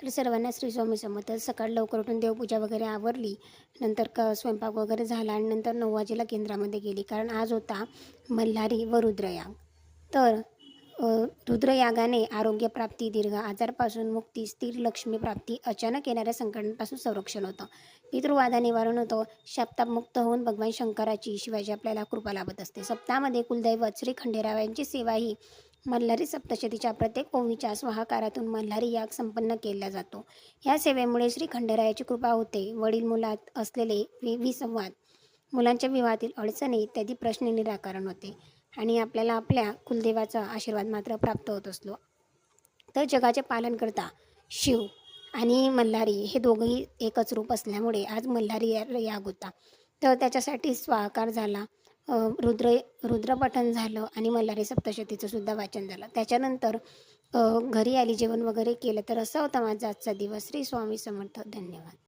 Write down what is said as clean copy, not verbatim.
आपल्या सर्वांना श्री स्वामी समर्थ. सकाळी लवकर उठून देवपूजा वगैरे आवरली. नंतर स्वयंपाक वगैरे झाला आणि नंतर 9 वाजेला केंद्रामध्ये गेली, कारण आज होता मल्हारी व रुद्रयाग. तर रुद्रयागाने आरोग्यप्राप्ती, दीर्घ आजारपासून मुक्ती, स्थिर लक्ष्मी प्राप्ती, अचानक येणाऱ्या संकटांपासून संरक्षण होतं, पितृवादा निवारण होतं, शापतापमुक्त होऊन भगवान शंकराची, शिवाजी आपल्याला कृपा लाभत असते. सप्ताहामध्ये कुलदैवत श्री खंडेराव यांची सेवाही मल्हारी सप्तशतीच्या प्रत्येक ओवीच्या स्वाहाकारातून मल्हारी याग संपन्न केला जातो. या सेवेमुळे श्री खंडेरायाची कृपा होते. वडील मुलात असलेले विसंवाद, मुलांच्या विवाहातील अडचणी इत्यादी प्रश्न निराकरण होते आणि आपल्याला आपल्या कुलदेवाचा आशीर्वाद मात्र प्राप्त होत असतो. तर जगाचे पालनकर्ता शिव आणि मल्हारी हे दोघंही एकच रूप असल्यामुळे आज मल्हारी याग होता. तर त्याच्यासाठी स्वाहाकार झाला, रुद्रपठण झालं आणि मल्हारी सप्तशतीचं सुद्धा वाचन झालं. त्याच्यानंतर घरी आली, जेवण वगैरे केलं. तर असा होता माझा आजचा दिवस. श्री स्वामी समर्थ. धन्यवाद.